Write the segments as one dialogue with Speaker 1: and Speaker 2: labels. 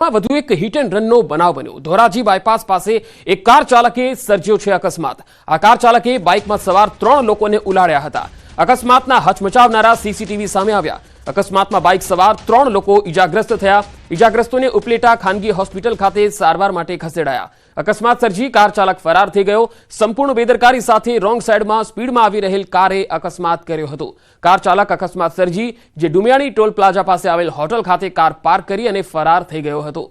Speaker 1: વધુ એક hit and રનનો બનાવ બન્યો। ધોરાજી બાયપાસ પાસે એક કાર ચાલકે સર્જ્યો છે અકસ્માત। આ કાર ચાલકે બાઇકમાં સવાર 3 લોકોને ઉલાળ્યા હતા। અકસ્માતના હચમચાવનારા સીસીટીવી સામે આવ્યા। અકસ્માતમાં બાઇક સવાર 3 લોકો ઇજાગ્રસ્ત થયા। ઇજાગ્રસ્તોને ઉપલેટા ખાનગી હોસ્પિટલ ખાતે સારવાર માટે ખસેડાયા। અકસ્માત સર્જી કાર ચાલક ફરાર થઈ ગયો। સંપૂર્ણ બેદરકારી સાથે રોંગ સાઈડમાં સ્પીડમાં આવી રહેલ કારે અકસ્માત કર્યો હતો। કાર ચાલક અકસ્માત સર્જી જે ડુમિયાણી ટોલ પ્લાઝા પાસે આવેલ હોટલ ખાતે કાર પાર્ક કરી અને ફરાર થઈ ગયો હતો।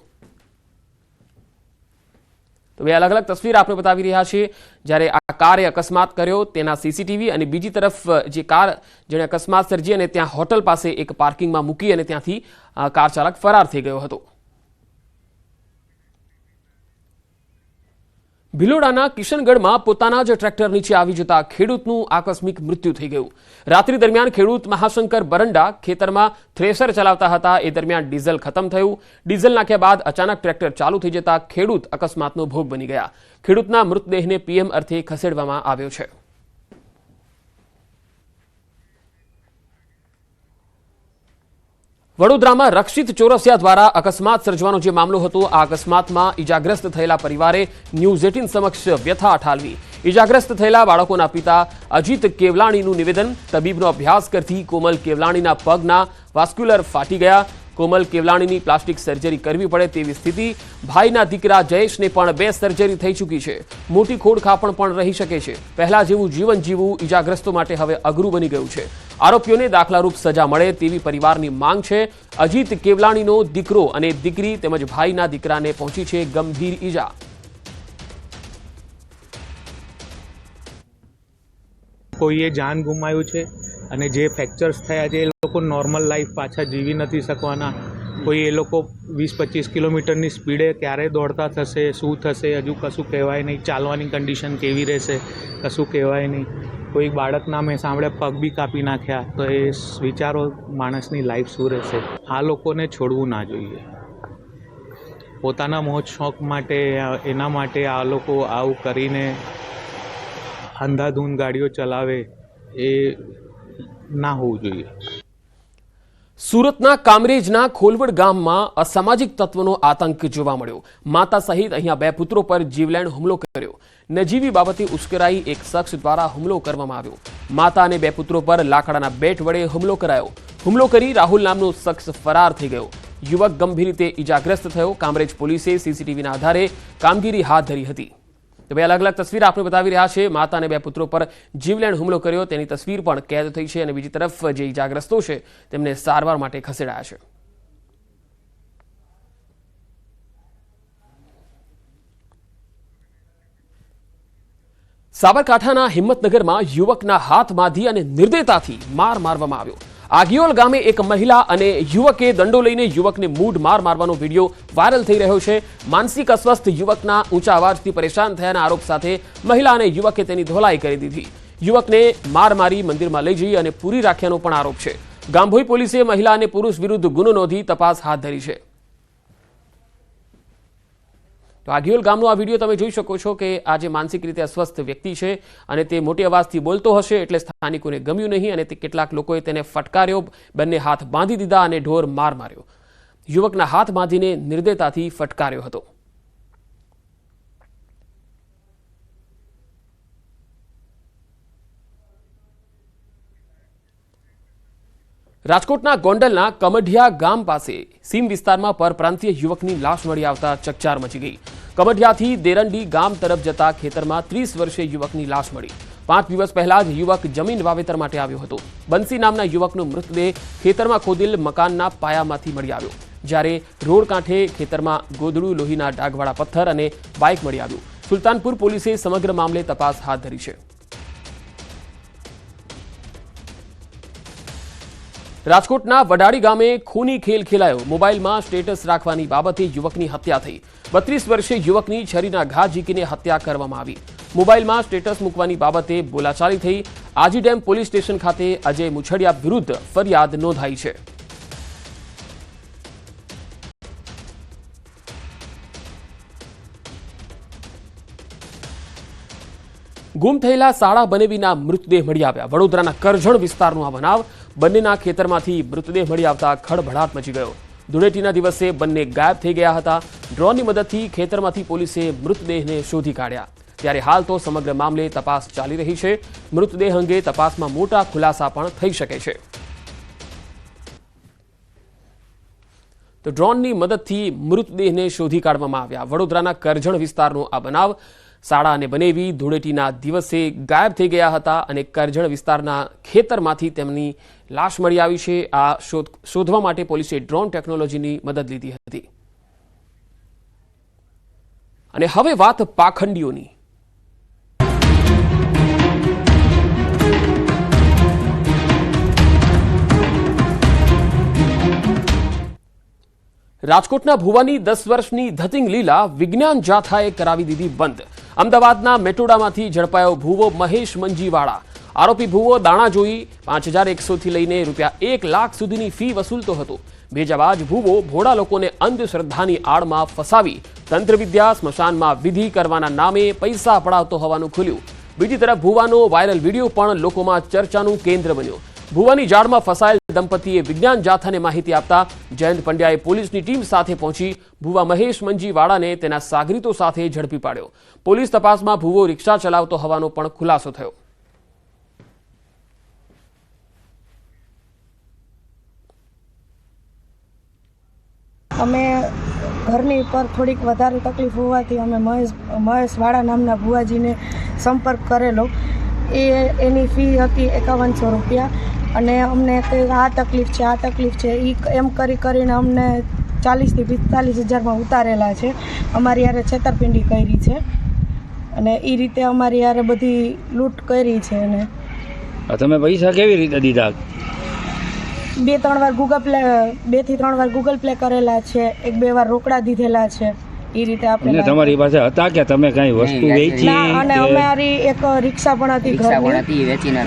Speaker 1: તો બે અલગ અલગ તસવીર આપણે બતાવી રહ્યા છીએ। જ્યારે આ કારે અકસ્માત કર્યો તેના સીસીટીવી અને બીજી તરફ જે કાર જેણે અકસ્માત સર્જી અને ત્યાં હોટલ પાસે એક પાર્કિંગમાં મૂકી અને ત્યાંથી કાર ચાલક ફરાર થઈ ગયો હતો। ભિલોડાના કિશનગઢમાં પોતાના જ ટ્રેક્ટર નીચે આવી જતા ખેડૂતનું આકસ્મિક મૃત્યુ થઈ ગયું। રાત્રિ દરમિયાન ખેડૂત મહાશંકર બરંડા ખેતરમાં થ્રેસર ચલાવતા હતા। એ દરમિયાન ડીઝલ ખતમ થયું। ડીઝલ નાખ્યા બાદ અચાનક ટ્રેક્ટર ચાલુ થઈ જતા ખેડૂત અકસ્માતનો ભોગ બની ગયા। ખેડૂતના મૃતદેહને પીએમ અર્થે ખસેડવામાં આવ્યો છે। વડોદરામાં રક્ષિત ચોરસિયા દ્વારા અકસ્માત સર્જવાનો જે મામલો હતો આ અકસ્માતમાં ઇજાગ્રસ્ત થયેલા પરિવારે ન્યૂઝ 18 સમક્ષ વ્યથા ઠાલવી। ઇજાગ્રસ્ત થયેલા બાળકોના પિતા અજીત કેવલાણીનું નિવેદન। તબીબનો અભ્યાસ કરતી કોમલ કેવલાણીના પગના વાસ્ક્યુલર ફાટી ગયા। કોમલ કેવલાણીની પ્લાસ્ટિક સર્જરી કરવી પડે તેવી સ્થિતિ। ભાઈના દીકરા જયેશને પણ 2 સર્જરી થઈ ચૂકી છે। મોટી ખોડખાપણ પણ રહી શકે છે। પહેલા જેવું જીવન જીવવું ઇજાગ્રસ્તો માટે હવે અઘરું બની ગયું છે। આરોપીઓને દાખલારૂપ સજા મળે તેવી પરિવારની માંગ છે। અજીત કેવલાણીનો દીકરો અને દીકરી તેમજ ભાઈના દીકરાને પહોંચી છે ગંભીર ઈજા।
Speaker 2: કોઈએ જાન ગુમાવ્યું છે અને જે ફ્રેક્ચર્સ થયા છે એ લોકો નોર્મલ લાઈફ પાછા જીવી નથી શકવાના। કોઈ એ લોકો 20-25 કિલોમીટરની સ્પીડે ક્યારે દોડતા થશે, શું થશે હજુ કશું કહેવાય નહીં। ચાલવાની કન્ડિશન કેવી રહેશે કશું કહેવાય નહીં। કોઈ બાળકના મેં સાંભળે પગ બી કાપી નાખ્યા। તો એ વિચારો માણસની લાઈફ શું રહેશે। આ લોકોને છોડવું ના જોઈએ। પોતાના મોજ શોખ માટે એના માટે આ લોકો આવું કરીને અંધાધૂંધ ગાડીઓ ચલાવે એ ના હોવું જોઈએ।
Speaker 1: સુરતના કામરેજના ખોલવડ ગામમાં અસામાજિક તત્વોનો આતંક જોવા મળ્યો। માતા સહિત અહીંયા 2 પુત્રો પર જીવલેણ હુમલો કર્યો। નજીવી બાબતે ઉશ્કેરાઈ એક શખ્સ દ્વારા હુમલો કરવામાં આવ્યો। માતા અને 2 પુત્રો પર લાકડાના બેટ વડે હુમલો કરાયો। હુમલો કરી રાહુલ નામનો શખ્સ ફરાર થઈ ગયો। યુવક ગંભીર રીતે ઇજાગ્રસ્ત થયો। કામરેજ પોલીસે સીસીટીવીના આધારે કામગીરી હાથ ધરી હતી। તો બે અલગ અલગ તસવીર આપણે બતાવી રહ્યા છે। માતા અને 2 પુત્રો પર જીવલેણ હુમલો કર્યો તેની તસવીર પણ કેદ થઈ છે અને બીજી તરફ જે ઇજાગ્રસ્તો છે તેમને સારવાર માટે ખસેડાયા છે। સાબરકાંઠાના હિંમતનગરમાં યુવકના હાથ બાંધી અને નિર્દયતાથી માર મારવામાં આવ્યો। આગિયોલ ગામે એક મહિલા અને યુવકે દંડો લઈને યુવકને મૂઢ માર મારવાનો વિડીયો વાયરલ થઈ રહ્યો છે। માનસિક અસ્વસ્થ યુવકના ઊંચા અવાજથી પરેશાન થયાના આરોપ સાથે મહિલા અને યુવકે તેની ધોલાઈ કરી દીધી। યુવકને માર મારી મંદિરમાં લઈ જઈ અને પૂરી રાખ્યાનો પણ આરોપ છે। ગામભોઈ પોલીસે મહિલા અને પુરુષ વિરુદ્ધ ગુનો નોંધી તપાસ હાથ ધરી છે। તો આગિયોલ ગામનો આ વિડીયો તમે જોઈ શકો છો કે આ જે માનસિક રીતે અસ્વસ્થ વ્યક્તિ છે અને તે મોટી અવાજથી બોલતો હશે એટલે સ્થાનિકોને ગમ્યું નહીં અને કેટલાક લોકોએ તેને ફટકાર્યો। બંને હાથ બાંધી દીધા અને ઢોર માર માર્યો। યુવકના હાથ બાંધીને નિર્દયતાથી ફટકાર્યો હતો। રાજકોટના ગોંડલના કમઢિયા ગામ પાસે સીમ વિસ્તારમાં પરપ્રાંતીય યુવકની લાશ મળી આવતા ચકચાર મચી ગઈ। કમઢિયાથી દેરંડી ગામ તરફ જતા ખેતરમાં 30 વર્ષીય યુવકની લાશ મળી। 5 દિવસ પહેલા જ યુવક જમીન વાવેતર માટે આવ્યો હતો। બંસી નામના યુવકનો મૃતદેહ ખેતરમાં ખોદેલ મકાનના પાયામાંથી મળી આવ્યો। જ્યારે રોડ કાંઠે ખેતરમાં ગોદડું લોહીના ડાઘવાળા પથ્થર અને બાઇક મળી આવ્યું। સુલતાનપુર પોલીસે સમગ્ર મામલે તપાસ હાથ ધરી છે। રાજકોટના વડાળી ગામે ખૂની ખેલ ખેલાયો। મોબાઈલમાં સ્ટેટસ રાખવાની બાબતે યુવકની હત્યા થઈ। 32 વર્ષીય યુવકની છરીના ઘા ઝીકીને હત્યા કરવામાં આવી। મોબાઈલમાં સ્ટેટસ મૂકવાની બાબતે બોલાચાલી થઈ। આજી ડેમ પોલીસ સ્ટેશન ખાતે અજય મુછડિયા વિરુદ્ધ ફરિયાદ નોંધાઈ છે। ગુમ થયેલા શાળા બનેવીના મૃતદેહ મળી આવ્યા। વડોદરાના કરજણ વિસ્તારનો આ બનાવ। બંનેના ખેતરમાંથી મૃતદેહ મળી આવતા ખળભળાટ મચી ગયો। ધૂળેટીના દિવસે બંને ગાયબ થઈ ગયા હતા. ડ્રોનની મદદથી ખેતરમાંથી પોલીસે મૃતદેહને શોધી કાઢ્યા. ત્યારે હાલ તો સમગ્ર મામલે તપાસ ચાલી રહી છે. મૃતદેહ અંગે તપાસમાં મોટા ખુલાસા પણ થઈ શકે છે. તો ડ્રોનની મદદથી મૃતદેહને શોધી કાઢવામાં આવ્યા. વડોદરાના કરજણ વિસ્તારનો આ બનાવ. શાળા અને બનેવી ધૂળેટીના દિવસે ગાયબ થઈ ગયા હતા અને કરજણ વિસ્તારના ખેતરમાંથી તેમની લાશ મળી આવી છે. આ શોધવા માટે પોલીસે ડ્રોન ટેકનોલોજીની મદદ લીધી હતી. અને હવે વાત પાખંડીઓની. રાજકોટના ભુવાની 10 વર્ષની ધતિંગ લીલા વિજ્ઞાન જાથાએ કરાવી દીધી બંધ. અમદાવાદના મેટોડામાંથી ઝડપાયો ભુવો મહેશ મંજીવાળા. આરોપી ભુવો દાણા જોઈ 5100 થી લઈને ₹1 લાખ સુધીની ફી વસૂલતો હતો. ભેજાબાજ ભુવો ભોળા લોકોને અંધશ્રદ્ધાની આડમાં ફસાવી તંત્રવિદ્યા સ્મશાનમાં વિધિ કરવાના નામે પૈસા પડાવતો હોવાનું ખુલ્યું. બીજી તરફ ભુવાનો વાયરલ વિડીયો પણ લોકોમાં ચર્ચાનું કેન્દ્ર બન્યો. ભુવાની જાળમાં ફસાયેલ દંપતીએ વિજ્ઞાન જાથાને માહિતી આપતા જયંત પંડ્યાએ પોલીસની ટીમ સાથે પહોંચી ભુવા મહેશ મંજીવાળાને તેના સાગરીતો સાથે ઝડપી પાડ્યો. પોલીસ તપાસમાં ભુવો રિક્ષા ચલાવતો હોવાનો પણ ખુલાસો થયો.
Speaker 3: અમે ઘરની પર થોડીક વધારે તકલીફ હોવાથી અમે મહેશવાળા નામના ભુવાજીને સંપર્ક કરેલો. એની ફી હતી ₹5100 અને અમને આ તકલીફ છે એ એમ કરીને અમને 40,000 થી 45,000માં ઉતારેલા છે. અમારી યારે છેતરપિંડી કરી છે અને એ રીતે અમારી યારે બધી લૂંટ કરી છે. અને
Speaker 4: તમે પૈસા કેવી રીતે દીધા?
Speaker 3: 2-3 વાર ગૂગલ પ્લે કરેલા છે, 1-2 વાર રોકડા દીધેલા છે. એ રીતે આપણે
Speaker 4: તમારી પાસે હતા કે તમે કઈ વસ્તુ વેચી?
Speaker 3: અને અમારી એક રિક્ષા પણ હતી ઘરની, વેચીને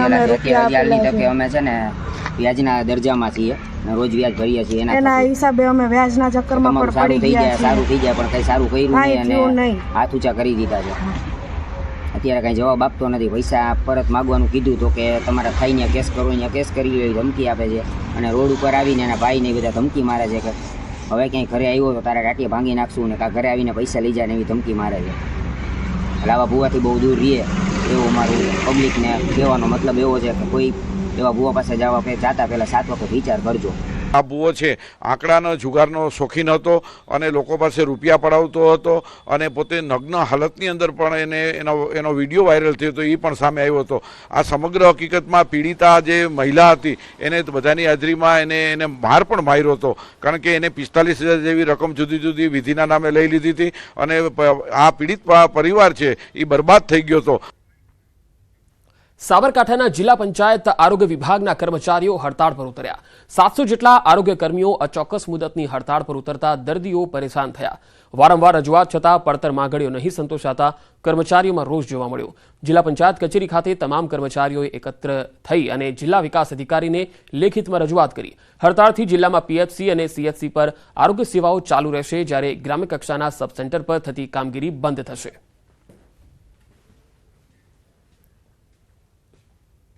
Speaker 3: અમે રૂપિયા આપેલા છે.
Speaker 5: અમે છે ને વ્યાજના દરજામાં છીએ, રોજ વ્યાજ ભરીએ છીએ.
Speaker 3: એના હિસાબે અમે વ્યાજના ચક્કરમાં પણ પડી ગયા.
Speaker 5: સારું થઈ જાય પણ કઈ સારું કર્યું નહીં અને હાથ ઊંચા કરી દીધા છે. અત્યારે કઈ જવાબ આપતો નથી. પૈસા પરત માગવાનું કીધું તો કે તમારા થઈને કેસ કરો, અહીંયા કેસ કરી લે ધમકી આપે છે. અને રોડ ઉપર આવીને એના ભાઈને બધા ધમકી મારે છે કે હવે ક્યાંય ઘરે આવ્યો તો તારા ટાટીએ ભાંગી નાખશું ને ઘરે આવીને પૈસા લઈ જાય ને એવી ધમકી મારે છે. એટલે આવા ભૂવાથી બહુ દૂર રહીએ એવું મારું પબ્લિકને કહેવાનો મતલબ એવો છે કે કોઈ એવા ભૂવા પાસે જાતા પહેલાં 7 વખત વિચાર કરજો.
Speaker 6: આ ભૂવો છે આંકડાનો જુગારનો શોખીન હતો અને લોકો પાસે રૂપિયા પડાવતો હતો અને પોતે નગ્ન હાલતની અંદર પણ એનો વિડીયો વાયરલ થયો હતો, એ પણ સામે આવ્યો હતો. આ સમગ્ર હકીકતમાં પીડિતા જે મહિલા હતી એને બધાની હાજરીમાં એને માર પણ માર્યો હતો, કારણ કે એને 45,000 જેવી રકમ જુદી જુદી વિધિના નામે લઈ લીધી હતી અને આ પીડિત પરિવાર છે એ બરબાદ થઈ ગયો હતો.
Speaker 1: સાબરકાંઠાના જિલ્લા પંચાયત આરોગ્ય વિભાગના કર્મચારીઓ હડતાળ પર ઉતર્યા. 700 જેટલા આરોગ્ય કર્મીઓ અચોક્કસ મુદતની હડતાળ પર ઉતરતા દર્દીઓ પરેશાન થયા. વારંવાર રજૂઆત છતાં પડતર માંગણીઓ નહીં સંતોષાતા કર્મચારીઓમાં રોષ જોવા મળ્યો. જિલ્લા પંચાયત કચેરી ખાતે તમામ કર્મચારીઓએ એકત્ર થઈ અને જિલ્લા વિકાસ અધિકારીને લેખિતમાં રજૂઆત કરી. હડતાળથી જિલ્લામાં પીએચસી અને સીએચસી પર આરોગ્ય સેવાઓ ચાલુ રહેશે, જ્યારે ગ્રામ્ય કક્ષાના સબ સેન્ટર પર થતી કામગીરી બંધ થશે.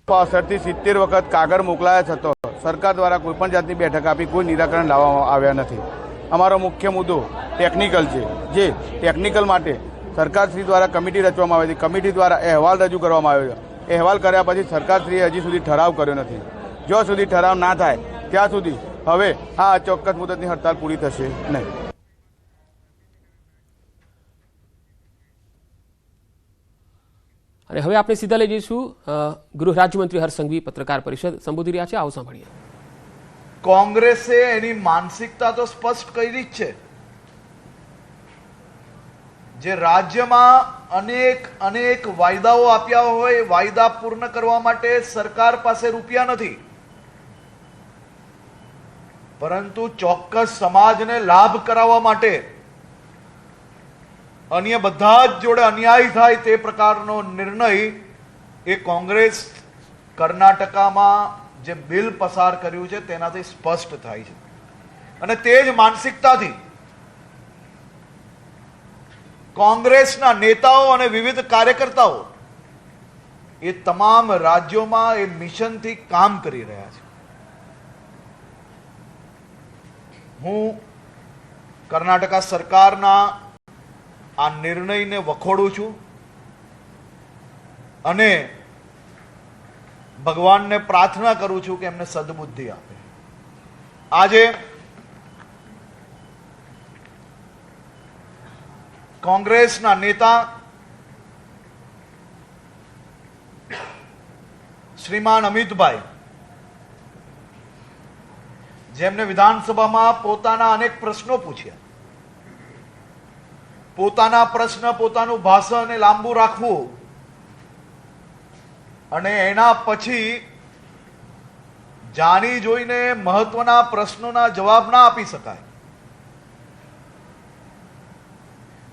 Speaker 7: 65 થી 70 વખત કાગળ મોકલાયા છતો સરકાર દ્વારા કોઈપણ જાતની બેઠક આપી કોઈ નિરાકરણ લાવવામાં આવ્યા નથી. અમારો મુખ્ય મુદ્દો ટેકનિકલ છે, જે ટેકનિકલ માટે સરકારશ્રી દ્વારા કમિટી રચવામાં આવી હતી. કમિટી દ્વારા અહેવાલ રજૂ કરવામાં આવ્યો છે. અહેવાલ કર્યા પછી સરકારશ્રીએ હજી સુધી ઠરાવ કર્યો નથી. જો સુધી ઠરાવ ના થાય ત્યાં સુધી હવે આ અચોક્કસ મુદતની હડતાળ પૂરી થશે નહીં.
Speaker 1: અને હવે આપણે સીધા લઈ જઈશું ગૃહ રાજ્યમંત્રી હર્ષ સંઘવી પત્રકાર પરિષદ સંબોધી રહ્યા છે. આવો સાંભળીએ.
Speaker 8: કોંગ્રેસે એની માનસિકતા તો સ્પષ્ટ કરી જ છે. જે રાજ્યમાં અનેક વાયદાઓ આપ્યા હોય, વાયદા પૂર્ણ કરવા માટે સરકાર પાસે રૂપિયા નથી, પરંતુ ચોક્કસ સમાજને લાભ કરાવવા માટે અન્ય બધા જ જોડે અન્યાય થાય તે પ્રકારનો નિર્ણય એ કોંગ્રેસ કર્ણાટકામાં જે બિલ પસાર કર્યું છે તેનાથી સ્પષ્ટ થાય છે. અને તે જ માનસિકતાથી કોંગ્રેસના નેતાઓ અને વિવિધ કાર્યકર્તાઓ એ તમામ રાજ્યોમાં એ મિશનથી કામ કરી રહ્યા છે. હું કર્ણાટકા સરકારના આ નિર્ણયને વખોડું છું અને ભગવાનને પ્રાર્થના કરું છું કે એમને સદબુદ્ધિ આપે. આજે કોંગ્રેસના નેતા શ્રીમાન અમિતભાઈ, જેમને વિધાનસભામાં પોતાના અનેક પ્રશ્નો પૂછ્યા, પોતાના પ્રશ્ન, પોતાનું ભાષણ લાંબુ રાખવું અને એના પછી જાણી જોઈને મહત્વના પ્રશ્નોના જવાબ ના આપી શકાય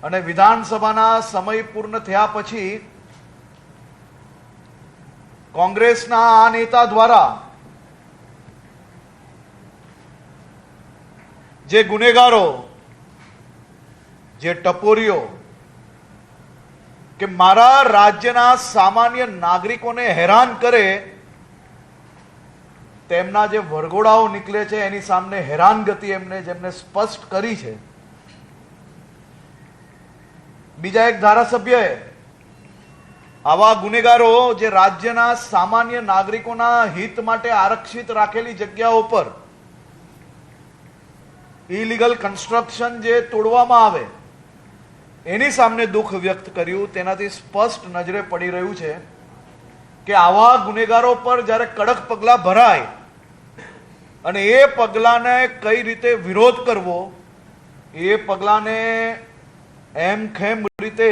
Speaker 8: અને વિધાનસભાના સમય પૂર્ણ થયા પછી કોંગ્રેસના આ નેતા દ્વારા જે ગુનેગારો, જે ટપોરીઓ કે મારા રાજ્યના સામાન્ય નાગરિકોને હેરાન કરે, તેમના જે વરઘોડાઓ નીકળે છે એની સામે હેરાનગતિ જેમને સ્પષ્ટ કરી છે. બીજા એક ધારાસભ્યએ આવા ગુનેગારો જે રાજ્યના સામાન્ય નાગરિકોના હિત માટે આરક્ષિત રાખેલી જગ્યાઓ પર ઇલીગલ કન્સ્ટ્રક્શન જે તોડવામાં આવે એની સામે દુઃખ વ્યક્ત કર્યું. તેનાથી સ્પષ્ટ નજરે પડી રહ્યું છે કે આવા ગુનેગારો પર જ્યારે કડક પગલાં ભરાય અને એ પગલાંને કઈ રીતે વિરોધ કરવો, એ પગલાંને એમ ખેમ રીતે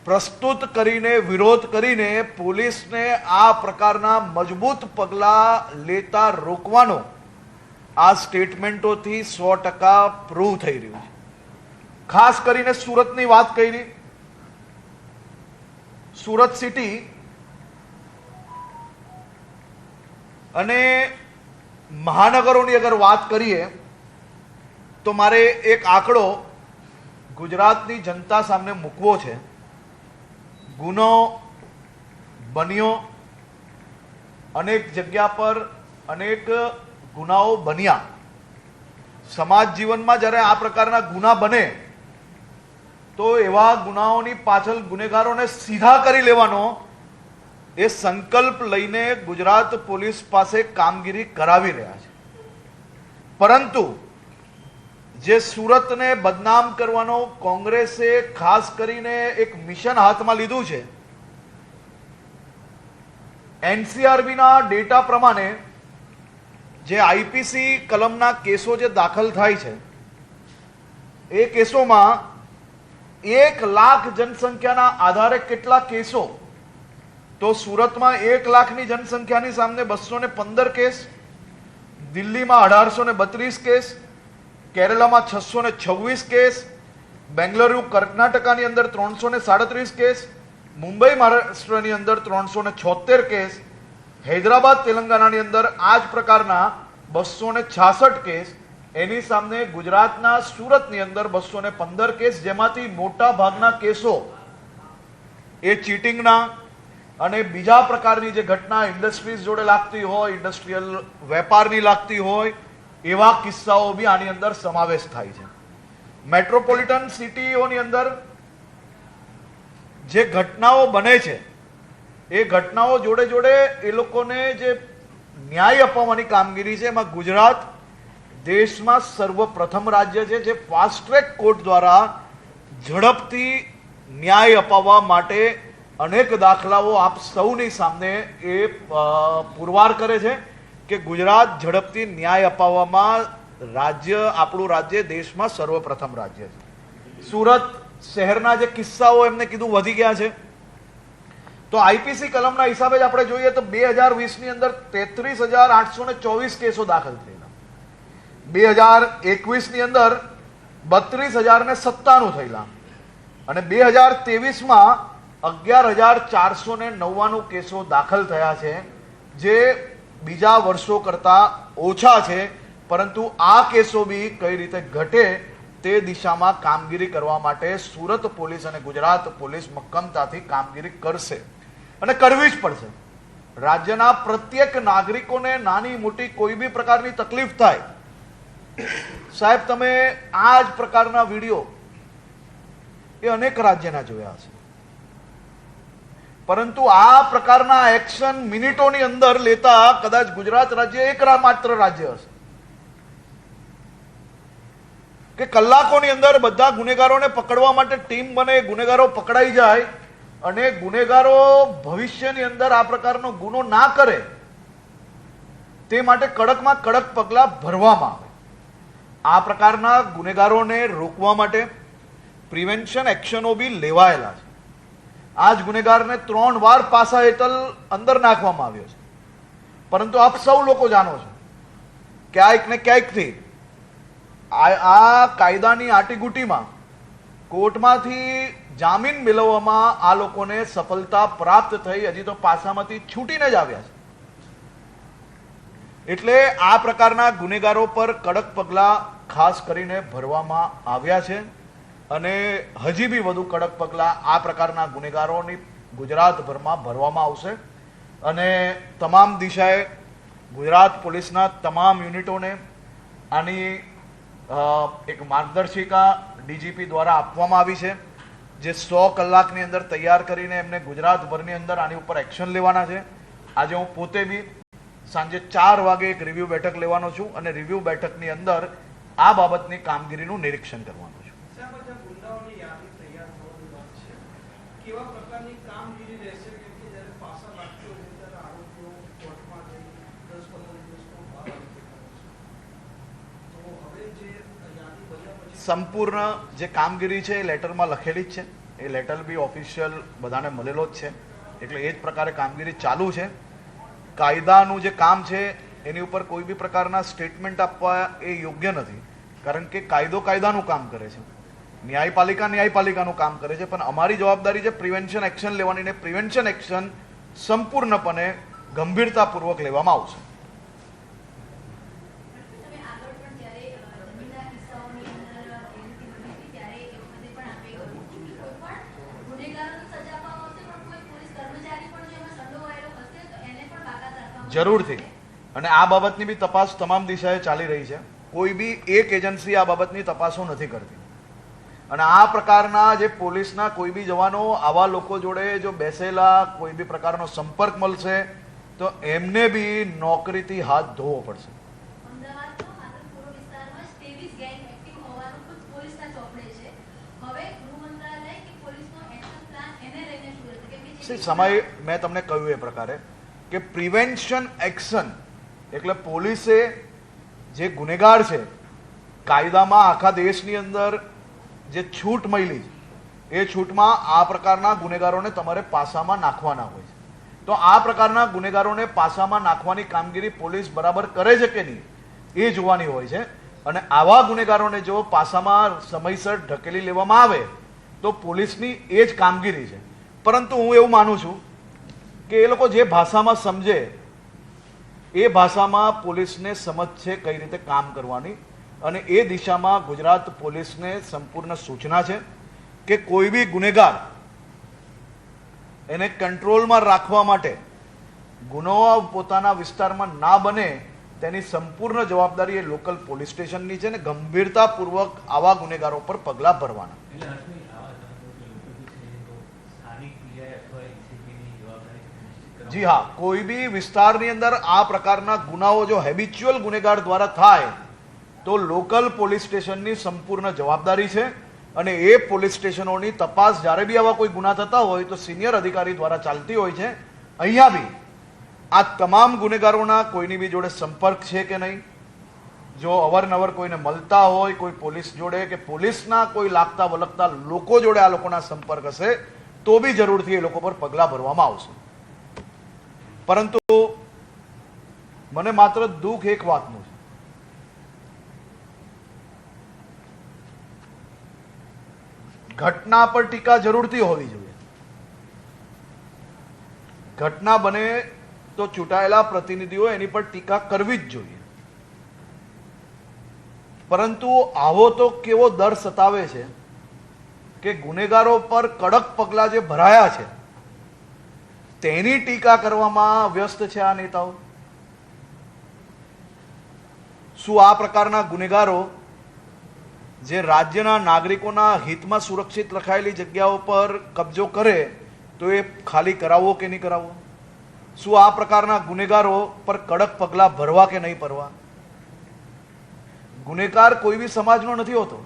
Speaker 8: પ્રસ્તુત કરીને વિરોધ કરીને પોલીસને આ પ્રકારના મજબૂત પગલાં લેતા રોકવાનો આ સ્ટેટમેન્ટોથી 100% પ્રૂવ થઈ રહ્યું છે. ખાસ કરીને સુરતની વાત કરી, સુરત સિટી અને મહાનગરોની અગર વાત કરીએ તો મારે એક આંકડો ગુજરાતની જનતા સામે મૂકવો છે. ગુનો બન્યો, અનેક જગ્યા પર અનેક ગુનાઓ બન્યા. સમાજ જીવનમાં જ્યારે આ પ્રકારના ગુના બને તો એવા ગુનાઓની પાછળ ગુનેગારોને સીધા કરી લેવાનો એ સંકલ્પ લઈને ગુજરાત પોલીસ પાસે કામગીરી કરાવી રહ્યા છે. પરંતુ જે સુરતને બદનામ કરવાનો કોંગ્રેસે ખાસ કરીને એક મિશન હાથમાં લીધું છે. એનસીઆરબીના ડેટા પ્રમાણે જે આઈપીસી કલમના કેસો જે દાખલ થાય છે એ કેસોમાં 1 લાખ જનસંખ્યાના આધારે કેટલા કેસો, તો સુરતમાં 1 લાખની જનસંખ્યાની સામે 215 કેસ, દિલ્હીમાં 1832 કેસ, કેરળમાં 626 કેસ, બેંગલુરુ કર્ણાટકાની અંદર 337 કેસ, મુંબઈ મહારાષ્ટ્રની અંદર 376 કેસ, હૈદરાબાદ તેલંગાણાની અંદર આ જ પ્રકારના 266 કેસ, એની સામે ગુજરાતના સુરતની અંદર 215 કેસ, જેમાંથી મોટા ભાગના કેસો એ ચીટિંગના અને બીજા પ્રકારની જે ઘટના ઇન્ડસ્ટ્રીઝ જોડે લાગતી હોય, ઇન્ડસ્ટ્રીયલ વેપારની લાગતી હોય, એવા કિસ્સાઓ બી આની અંદર સમાવેશ થાય છે. મેટ્રોપોલિટન સિટીઓની અંદર જે ઘટનાઓ બને છે એ ઘટનાઓ જોડે જોડે એ લોકોને જે ન્યાય અપાવવાની કામગીરી છે એમાં ગુજરાત દેશમાં સર્વપ્રથમ રાજ્ય છે જે ફાસ્ટ ટ્રેક કોર્ટ દ્વારા ઝડપથી ન્યાય અપાવવા માટે અનેક દાખલાઓ આપ સૌની સામે એ પુરવાર કરે છે કે ગુજરાત ઝડપથી ન્યાય અપાવવામાં આપણું રાજ્ય દેશમાં સર્વપ્રથમ રાજ્ય છે. સુરત શહેરના જે કિસ્સાઓ એમને કીધું વધી ગયા છે, તો આઈપીસી કલમના હિસાબે જ આપણે જોઈએ તો 2020 ની અંદર 33,824 કેસો દાખલ થયેલા, 2021 ની અંદર 32,097 થયેલા અને 2023માં 11,499 કેસો દાખલ થયા છે, જે બીજા વર્ષો કરતા ઓછા છે. પરંતુ આ કેસો બી કઈ રીતે ઘટે તે દિશામાં કામગીરી કરવા માટે સુરત પોલીસ અને ગુજરાત પોલીસ મક્કમતાથી કામગીરી કરશે અને કરવી જ પડશે. રાજ્યના પ્રત્યેક નાગરિકોને નાની મોટી કોઈ બી પ્રકારની તકલીફ થાય સાહેબ, તમે આ જ પ્રકારના વિડીયો એ અનેક રાજ્યના જોયા હશે, પરંતુ આ પ્રકારના એક્શન મિનિટોની અંદર લેતા કદાચ ગુજરાત રાજ્ય માત્ર રાજ્ય હશે કે કલાકોની અંદર બધા ગુનેગારોને પકડવા માટે ટીમ બને, ગુનેગારો પકડાઈ જાય અને ગુનેગારો ભવિષ્યની અંદર આ પ્રકારનો ગુનો ના કરે તે માટે કડકમાં કડક પગલાં ભરવામાં આવે. આ પ્રકારના ગુનેગારોને રોકવા માટે પ્રિવેન્શન એક્શનો બી લેવાયેલા છે. આ જ ગુનેગારને 3 વાર પાસા હેઠળ અંદર નાખવામાં આવ્યો છે, પરંતુ આપ સૌ લોકો જાણો છો ક્યાંક ને ક્યાંકથી આ કાયદાની આટીગુટીમાં કોર્ટમાંથી જામીન મેળવવામાં આ લોકોને સફળતા પ્રાપ્ત થઈ, હજી તો પાસામાંથી છૂટીને જ આવ્યા છે. એટલે આ પ્રકારના ગુનેગારો પર કડક પગલાં ખાસ કરીને ભરવામાં આવ્યા છે અને હજી બી વધુ કડક પગલાં આ પ્રકારના ગુનેગારોની ગુજરાતભરમાં ભરવામાં આવશે. અને તમામ દિશાએ ગુજરાત પોલીસના તમામ યુનિટોને આની એક માર્ગદર્શિકા ડીજીપી દ્વારા આપવામાં આવી છે, જે 100 કલાકની અંદર તૈયાર કરીને એમને ગુજરાતભરની અંદર આની ઉપર એક્શન લેવાના છે. આજે હું પોતે બી સાંજે 4 વાગે એક રિવ્યુ બેઠક લેવાનો છું અને રિવ્યુ બેઠકની અંદર આ બાબતની કામગીરીનું નિરીક્ષણ કરવાનું છું. સંપૂર્ણ જે કામગીરી છે એ લેટરમાં લખેલી જ છે, એ લેટર બી ઓફિશિયલ બધાને મળેલો જ છે, એટલે એ જ પ્રકારે કામગીરી ચાલુ છે. કાયદાનું જે કામ છે એની ઉપર કોઈ બી પ્રકારના સ્ટેટમેન્ટ આપવા એ યોગ્ય નથી, કારણ કે કાયદો કાયદાનું કામ કરે છે, ન્યાયપાલિકા ન્યાયપાલિકાનું કામ કરે છે, પણ અમારી જવાબદારી છે પ્રિવેન્શન એક્શન લેવાની, ને પ્રિવેન્શન એક્શન સંપૂર્ણપણે ગંભીરતાપૂર્વક લેવામાં આવશે. જરૂરથી, અને આ બાબતની બી તપાસ તમામ દિશાએ ચાલી રહી છે. કોઈ બી એક એજન્સી આ બાબતની તપાસો નથી કરતી, અને આ પ્રકારના જે પોલીસના કોઈ બી જવાનો આવા લોકો જોડે જો બેસેલા કોઈ બી પ્રકારનો સંપર્ક મળશે તો એમને બી નોકરીથી હાથ ધોવો પડશે. સમય મેં તમને કહ્યું એ પ્રકારે કે પ્રિવેન્શન એક્શન એટલે પોલીસે જે ગુનેગાર છે, કાયદામાં આખા દેશની અંદર જે છૂટ મળી છે એ છૂટમાં આ પ્રકારના ગુનેગારોને તમારે પાસામાં નાખવાના હોય છે. તો આ પ્રકારના ગુનેગારોને પાસામાં નાખવાની કામગીરી પોલીસ બરાબર કરે છે કે નહીં એ જોવાની હોય છે, અને આવા ગુનેગારોને જો પાસામાં સમયસર ઢકેલી લેવામાં આવે તો પોલીસની એ જ કામગીરી છે. પરંતુ હું એવું માનું છું કે એ લોકો જે ભાષામાં સમજે એ ભાષામાં પોલીસને સમજ છે કઈ રીતે કામ કરવાની, અને એ દિશામાં ગુજરાત પોલીસને સંપૂર્ણ સૂચના છે કે કોઈ બી ગુનેગાર એને કંટ્રોલમાં રાખવા માટે ગુનો પોતાના વિસ્તારમાં ના બને તેની સંપૂર્ણ જવાબદારી એ લોકલ પોલીસ સ્ટેશનની છે, ને ગંભીરતાપૂર્વક આવા ગુનેગારો પર પગલાં ભરવાના. જી હા, કોઈ બી વિસ્તારની અંદર આ પ્રકારના ગુનાઓ જો હેબિચ્યુઅલ ગુનેગાર દ્વારા થાય તો લોકલ પોલીસ સ્ટેશનની સંપૂર્ણ જવાબદારી છે, અને એ પોલીસ સ્ટેશનોની તપાસ જ્યારે બી આવા કોઈ ગુના થતા હોય તો સિનિયર અધિકારી દ્વારા ચાલતી હોય છે. અહીંયા બી આ તમામ ગુનેગારોના કોઈની બી જોડે સંપર્ક છે કે નહીં, જો અવારનવાર કોઈને મળતા હોય કોઈ પોલીસ જોડે કે પોલીસના કોઈ લાગતા વળગતા લોકો જોડે આ લોકોના સંપર્ક હશે તો બી જરૂરથી એ લોકો પર પગલાં ભરવામાં આવશે. પરંતુ મને માત્ર દુઃખ એક વાતનું છે, ઘટના પર ટીકા જરૂરથી હોવી જોઈએ. ઘટના બને તો ચૂંટાયેલા પ્રતિનિધિઓ એની પર ટીકા કરવી જ જોઈએ, પરંતુ આવો તો કેવો ડર સતાવે છે કે ગુનેગારો પર કડક પગલાં જે ભરાયા છે તેની ટીકા કરવામાં વ્યસ્ત છે આ નેતાઓ. શું આ પ્રકારના ગુનેગારો જે રાજ્યના નાગરિકોના હિતમાં સુરક્ષિત રખાયેલી જગ્યાઓ પર કબજો કરે તો એ ખાલી કરાવવો કે નહીં કરાવવો? શું આ પ્રકારના ગુનેગારો પર કડક પગલાં ભરવા કે નહીં ભરવા? ગુનેગાર કોઈ બી સમાજનો નથી હોતો.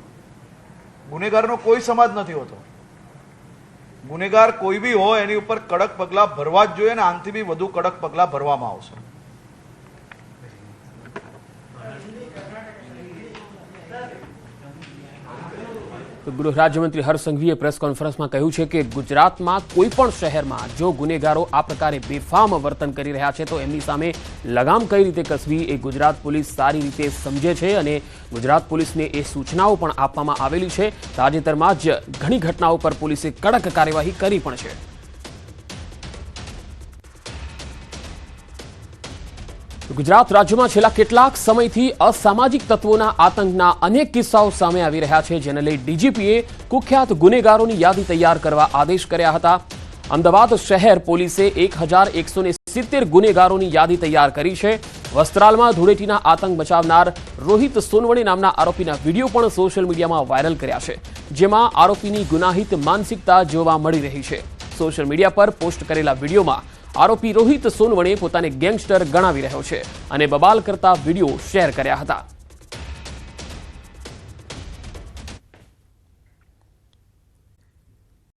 Speaker 8: ગુનેગારનો કોઈ સમાજ નથી હોતો. ગુનેગાર કોઈ બી હોય એની ઉપર કડક પગલાં ભરવા જ જોઈએ અને આનાથી બી વધુ કડક પગલાં ભરવામાં આવશે.
Speaker 1: ગૃહ રાજ્યમંત્રી હર્ષ સંઘવીએ પ્રેસ કોન્ફરન્સમાં કહ્યું છે કે ગુજરાતમાં કોઈ પણ શહેરમાં જો ગુનેગારો આ પ્રકારે બેફામ વર્તન કરી રહ્યા છે તો એમની સામે લગામ કઈ રીતે કસવી એ ગુજરાત પોલીસ સારી રીતે સમજે છે અને ગુજરાત પોલીસને એ સૂચનાઓ પણ આપવામાં આવેલી છે. તાજેતરમાં જ ઘણી ઘટનાઓ પર પોલીસે કડક કાર્યવાહી કરી પણ છે. ગુજરાત રાજ્યમાં છેલ્લા કેટલાક સમયથી અસામાજિક તત્વોના આતંકના અનેક કિસ્સાઓ સામે આવી રહ્યા છે, જેને લઈ ડીજીપીએ કુખ્યાત ગુનેગારોની યાદી તૈયાર કરવા આદેશ કર્યા હતા. અમદાવાદ શહેર પોલીસે 1170 ગુનેગારોની યાદી તૈયાર કરી છે. વસ્ત્રાલમાં ધૂળેટીના આતંક બચાવનાર રોહિત સોનવણે નામના આરોપીના વિડીયો પણ સોશિયલ મીડિયામાં વાયરલ કર્યા છે, જેમાં આરોપીની ગુનાહિત માનસિકતા જોવા મળી રહી છે. સોશિયલ મીડિયા પર પોસ્ટ કરેલા વિડીયોમાં આરોપી રોહિત સોનવણે પોતાને ગેંગસ્ટર ગણાવી રહ્યો છે અને બબાલ કરતા વિડીયો શેર કર્યા હતા.